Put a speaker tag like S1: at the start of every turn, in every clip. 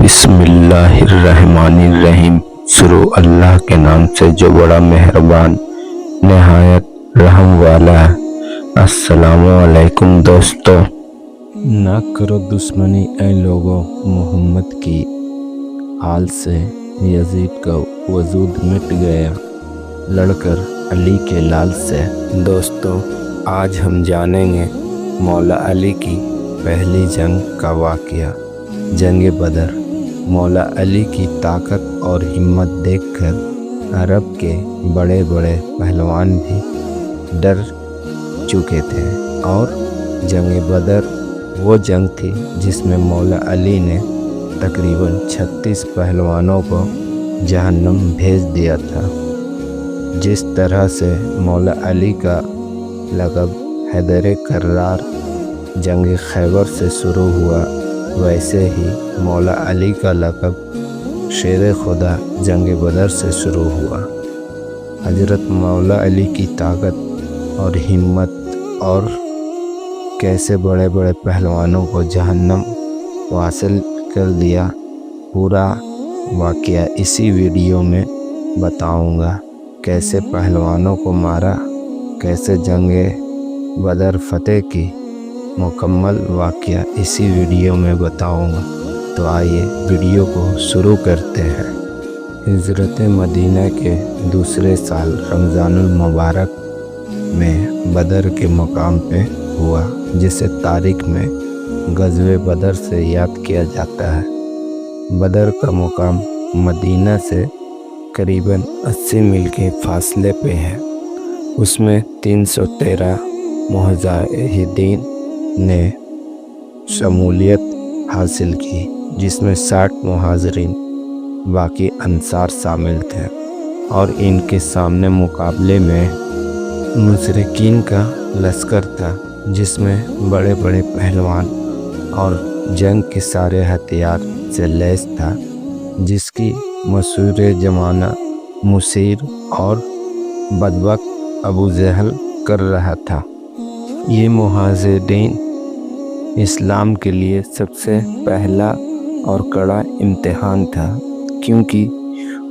S1: बिस्मिल्लाहिर्रहमानिर्रहीम। शुरू अल्लाह के नाम से जो बड़ा मेहरबान नहायत रहम वाला है। अस्सलामु अलैकुम दोस्तों।
S2: ना करो दुश्मनी ऐ लोगों मोहम्मद की हाल से, यजीद का वजूद मिट गया लड़कर अली के लाल से।
S1: दोस्तों, आज हम जानेंगे मौला अली की पहली जंग का वाक़या, जंग बदर। मौला अली की ताकत और हिम्मत देखकर अरब के बड़े बड़े पहलवान भी डर चुके थे, और जंग बदर वो जंग थी जिसमें मौला अली ने तकरीबन 36 पहलवानों को जहन्नम भेज दिया था। जिस तरह से मौला अली का लक़ब हैदर कर्रार जंग खैबर से शुरू हुआ, वैसे ही मौला अली का लक़ब शेर खुदा जंग बदर से शुरू हुआ। हज़रत मौला अली की ताकत और हिम्मत और कैसे बड़े बड़े पहलवानों को जहन्नम वासिल कर दिया, पूरा वाक़या इसी वीडियो में बताऊंगा। कैसे पहलवानों को मारा, कैसे जंग बदर फ़तेह की, मुकम्मल वाक़या इसी वीडियो में बताऊंगा। तो आइए वीडियो को शुरू करते हैं। हिजरत मदीना के दूसरे साल रमज़ानुल मुबारक में बदर के मुकाम पे हुआ, जिसे तारीख़ में ग़ज़वे बदर से याद किया जाता है। बदर का मुकाम मदीना से करीबन 80 मील के फासले पे है। उसमें 313 मुजाहिदीन ने शमूलियत हासिल की, जिसमें 60 मुहाजिरीन बाकी अंसार शामिल थे। और इनके सामने मुकाबले में मुशरिकीन का लश्कर था, जिसमें बड़े बड़े पहलवान और जंग के सारे हथियार से लैस था, जिसकी मशहूर ज़माना मुसीर और बदबक अबू जहल कर रहा था। ये मुहाजिरीन इस्लाम के लिए सबसे पहला और कड़ा इम्तिहान था, क्योंकि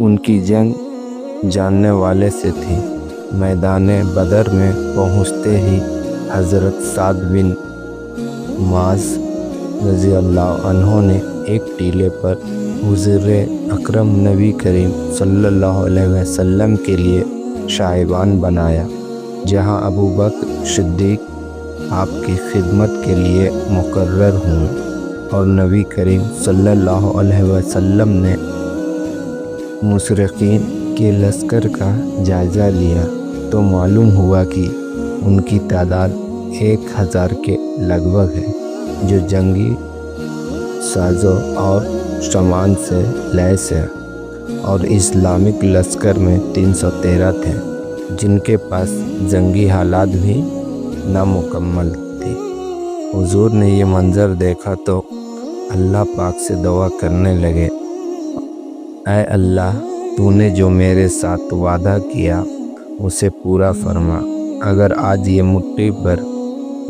S1: उनकी जंग जानने वाले से थी। मैदान बदर में पहुँचते ही हज़रत साद बिन मुआज़ रज़ी अल्लाह अन्हो ने एक टीले पर हुज़ूर अकरम नबी करीम सल्लल्लाहु अलैहि वसल्लम के लिए शाइबान बनाया, जहां अबू बकर सिद्दीक़ आपकी खिदमत के लिए मुकर्रर हुए। और नबी करीम सल्लल्लाहु अलैहि वसल्लम ने मुशरिकीन के लश्कर का जायज़ा लिया, तो मालूम हुआ कि उनकी तादाद 1000 के लगभग है, जो जंगी साजों और सामान से लैस है। और इस्लामिक लश्कर में 313 थे, जिनके पास जंगी हालात भी नामुकम्मल थी। हुजूर ने ये मंज़र देखा तो अल्लाह पाक से दुआ करने लगे, ऐ अल्लाह, तूने जो मेरे साथ वादा किया उसे पूरा फरमा। अगर आज ये मुट्ठी पर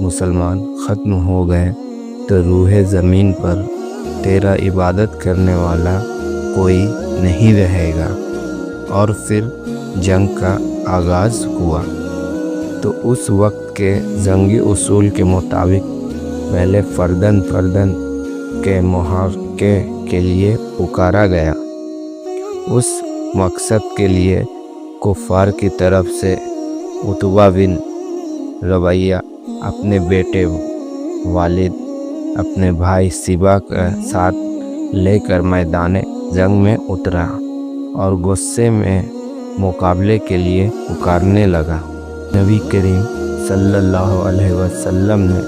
S1: मुसलमान ख़त्म हो गए तो रूहे ज़मीन पर तेरा इबादत करने वाला कोई नहीं रहेगा। और फिर जंग का आगाज़ हुआ। तो उस वक्त के जंगी उसूल के मुताबिक पहले फ़र्दन के मुहारके के लिए पुकारा गया। उस मकसद के लिए कुफ़ार की तरफ से उतबा बिन रबैया अपने बेटे वालिद, अपने भाई सिबा के साथ लेकर मैदान जंग में उतरा और गुस्से में मुकाबले के लिए पुकारने लगा। नबी करीम सल्लल्लाहु अलैहि वसल्लम ने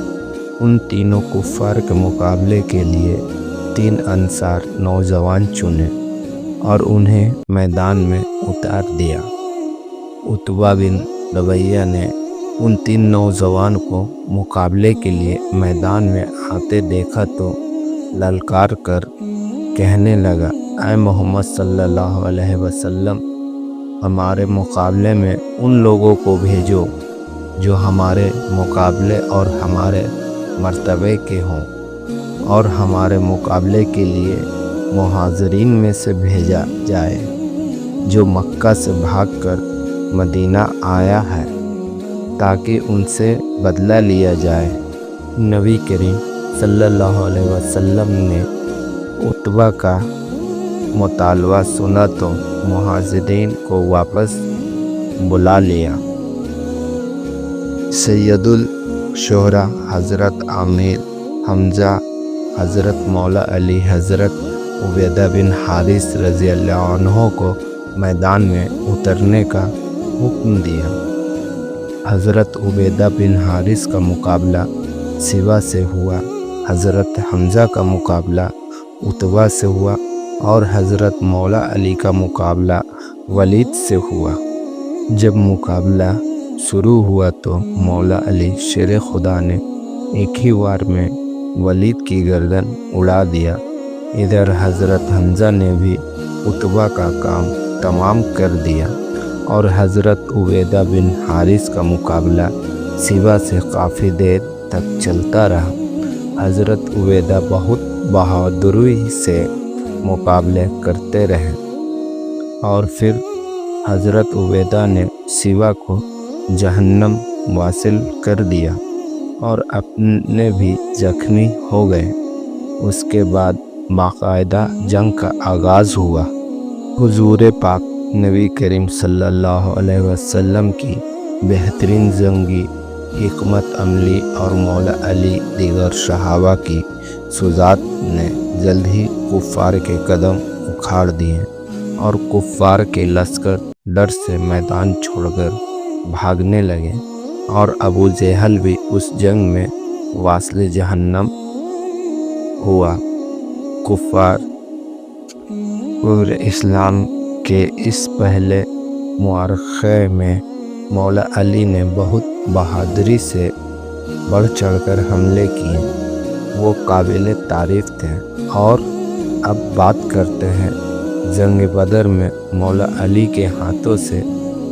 S1: उन तीनों कुफ़ार के मुकाबले के लिए 3 अंसार नौजवान चुने और उन्हें मैदान में उतार दिया। उतबा बिन रबैया ने उन 3 नौजवान को मुकाबले के लिए मैदान में आते देखा तो ललकार कर कहने लगा, ऐ मोहम्मद सल्लल्लाहु अलैहि वसल्लम, हमारे मुकाबले में उन लोगों को भेजो जो हमारे मुकाबले और हमारे मर्तबे के हों, और हमारे मुकाबले के लिए मुहाजिरीन में से भेजा जाए जो मक्का से भागकर मदीना आया है ताकि उनसे बदला लिया जाए। नबी करीम सल्लल्लाहु अलैहि वसल्लम ने उतबा का मुतालबा सुना तो मुहाजिरीन को वापस बुला लिया। सैयदुल शोहरा हज़रत आमिर हमज़ा, हज़रत मौला अली, हज़रत उबैदा बिन हारिस रज़ी अल्लाह अन्हो को मैदान में उतरने का हुक्म दिया। हज़रत उबैदा बिन हारिस का मुकाबला सिवा से हुआ, हज़रत हमज़ा का मुकाबला उतबा से हुआ और हज़रत मौला अली का मुकाबला वलीद से हुआ। जब मुकाबला शुरू हुआ तो मौला अली शेर खुदा ने एक ही वार में वलीद की गर्दन उड़ा दिया। इधर हज़रत हमज़ा ने भी उतबा का काम तमाम कर दिया और हज़रत उबैदा बिन हारिस का मुकाबला सिवा से काफ़ी देर तक चलता रहा। हज़रत उबैदा बहुत बहादुरी से मुकाबले करते रहे और फिर हज़रत उबैदा ने सिवा को जहन्नम वासिल कर दिया और अपने भी जख्मी हो गए। उसके बाद बाकायदा जंग का आगाज़ हुआ। हुजूर पाक नबी करीम सल्लल्लाहु अलैहि वसल्लम की बेहतरीन जंगी हिकमत अमली और मौला अली दीगर सहाबा की सुजात ने जल्द ही कुफ़ार के कदम उखाड़ दिए और कुफ़ार के लश्कर डर से मैदान छोड़कर भागने लगे और अबू जहल भी उस जंग में वासिल जहन्नम हुआ। कुफ़ार पूरे इस्लाम के इस पहले मुआरखे में मौला अली ने बहुत बहादुरी से बढ़ चढ़कर हमले किए। वो काबिल तारीफ़ थे। और अब बात करते हैं जंग बदर में मौला अली के हाथों से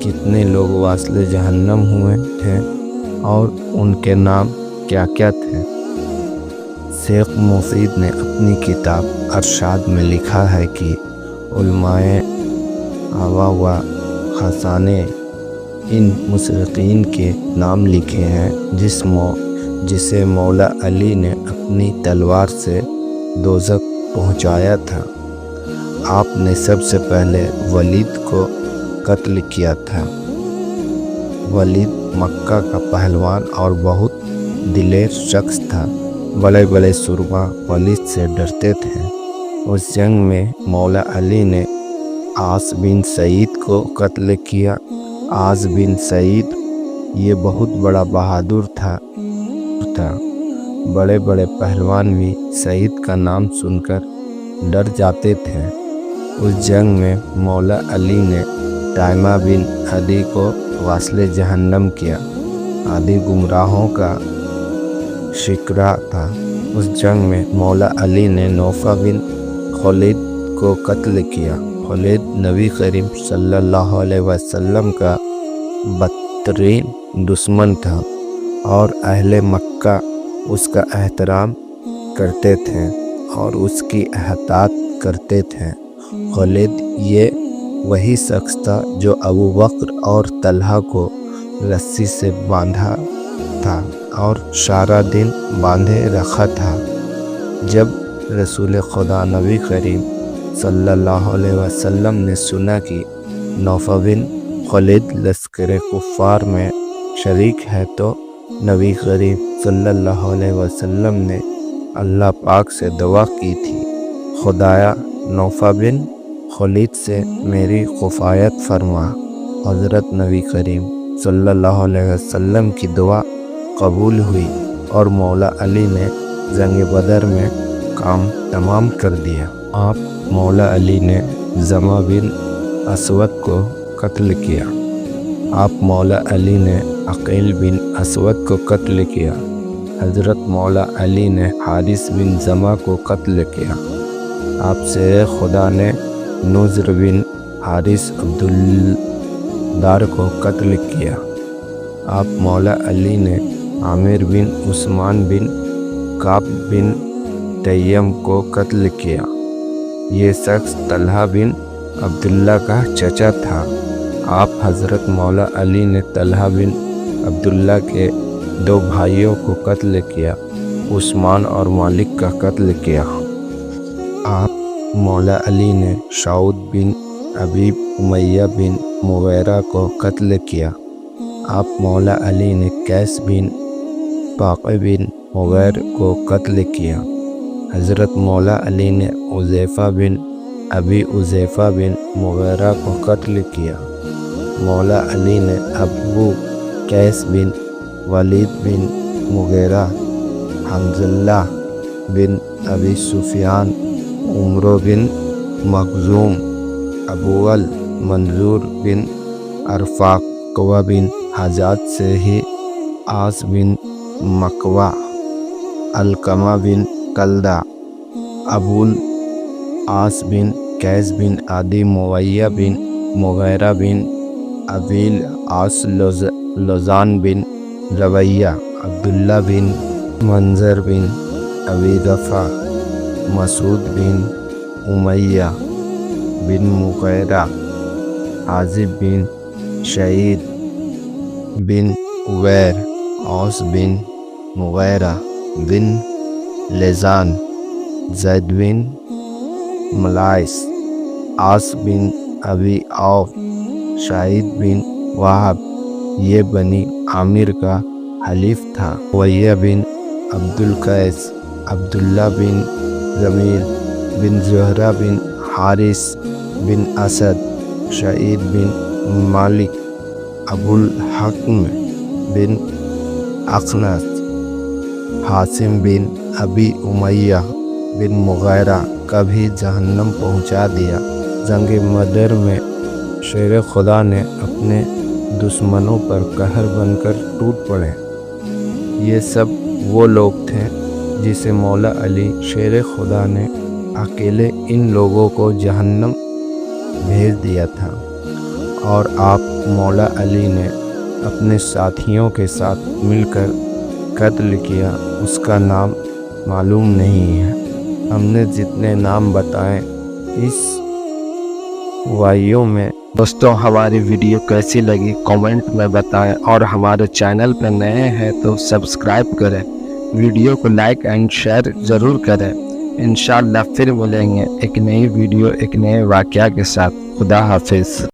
S1: कितने लोग वासिल जहन्नम हुए थे और उनके नाम क्या क्या थे। शेख मुफीद ने अपनी किताब अरशाद में लिखा है कि उलमाए आवा व खसाने इन मुशरिकीन के नाम लिखे हैं जिसे मौला अली ने अपनी तलवार से दोज़ख पहुंचाया था। आपने सबसे पहले वलीद को कत्ल किया था। वलीद मक्का का पहलवान और बहुत दिलेर शख्स था। बड़े बड़े सुरमा वलीद से डरते थे। उस जंग में मौला अली ने आस बिन सईद को कत्ल किया। आस बिन सईद ये बहुत बड़ा बहादुर था। बड़े बड़े पहलवान भी सईद का नाम सुनकर डर जाते थे। उस जंग में मौला अली ने ताइमा बिन अदी को वासिल जहन्नम किया। आदि गुमराहों का शिकरा था। उस जंग में मौला अली ने नौफा बिन खलीद को कत्ल किया। खलीद नबी करीम सल्लल्लाहु अलैहि वसल्लम का बदतरीन दुश्मन था और अहले मक्का उसका एहतराम करते थे और उसकी एहतात करते थे। खलीद ये वही शख्स था जो अबू बकर और तलहा को रस्सी से बांधा था और सारा दिन बांधे रखा था। जब रसूल खुदा नबी करीम सल्लल्लाहु अलैहि वसल्लम ने सुना कि नौफा बिन खलीद लश्कर कुफ़ार में शरीक है तो नबी करीम सल्लल्लाहु अलैहि वसल्लम ने अल्लाह पाक से दुआ की थी, खुदाया नौफा बिन खलीद से मेरी किफ़ायत फरमा। हज़रत नबी करीम सल्लल्लाहु अलैहि वसल्लम की दुआ कबूल हुई और मौला अली ने जंग बदर में काम तमाम कर दिया। आप मौला अली ने जमा बिन असवद को कत्ल किया। आप मौला अली ने अकील बिन असवद को कत्ल किया। हज़रत मौला अली ने हारिस बिन जमा को कत्ल किया। आप शेर खुदा ने नुज़र बिन हारिस अब्दुल्लार को कत्ल किया। आप मौला अली ने आमिर बिन उस्मान बिन काब बिन तैयम को कत्ल किया। ये शख्स तलहा बिन अब्दुल्ला का चचा था। आप हज़रत मौला अली ने तलहा बिन अब्दुल्ला के 2 भाइयों को कत्ल किया, उस्मान और मालिक का कत्ल किया। आप मौला अली ने शाउद बिन अबी उमैया बिन मुगैरा को कत्ल किया। आप मौला अली ने कैस बिन पाक़ बिन मुगैर को कत्ल किया। हज़रत मौला अली ने उज़ैफ़ा बिन अबी उज़ैफ़ा बिन मुगैरा को कत्ल किया। मौला अली ने अबू कैस बिन वलीद बिन मुगैरा, हंज़ला बिन अबी सुफ़ियान, उमरो बिन मखज़ूम, अबूअल मंजूर बिन अरफ़ाक़वा बिन हजाज से ही आस बिन मकवा, अलकमा बिन कलदा, अबुल आस बिन कैस बिन आदि, मुवैया बिन मुगैरा बिन अबील आस, लोज़ान बिन रवैया, अब्दुल्ला बिन मंजर बिन अबी दफ़ा, मसूद बिन उमैया बिन मुगैरा, आज़िब बिन शहीद बिन उवैर, औस बिन मुगैरा बिन लेज़ान, ज़ैद बिन मलाइस, आस बिन अबी औफ, शाहिद बिन वहाब, ये बनी आमिर का हलीफ था। वैया बिन अब्दुल कैस, अब्दुल्ला बिन जमील बिन ज़ुहरा बिन हारिस बिन असद, शहीद बिन मालिक, अबुल हक्म बिन अखनस, हासिम बिन अबी उमैया बिन मुगैरा का भी जहन्नम पहुंचा दिया। जंग बदर में शेर खुदा ने अपने दुश्मनों पर कहर बनकर टूट पड़े। ये सब वो लोग थे जिसे मौला अली शेर खुदा ने अकेले इन लोगों को जहन्नम भेज दिया था, और आप मौला अली ने अपने साथियों के साथ मिलकर कत्ल किया, उसका नाम मालूम नहीं है। हमने जितने नाम बताए इस वाइयों में। दोस्तों, हमारी वीडियो कैसी लगी कमेंट में बताएं, और हमारे चैनल पर नए हैं तो सब्सक्राइब करें, वीडियो को लाइक एंड शेयर ज़रूर करें। इंशाअल्लाह फिर मिलेंगे एक नई वीडियो एक नए वाक़या के साथ। खुदा हाफिज़।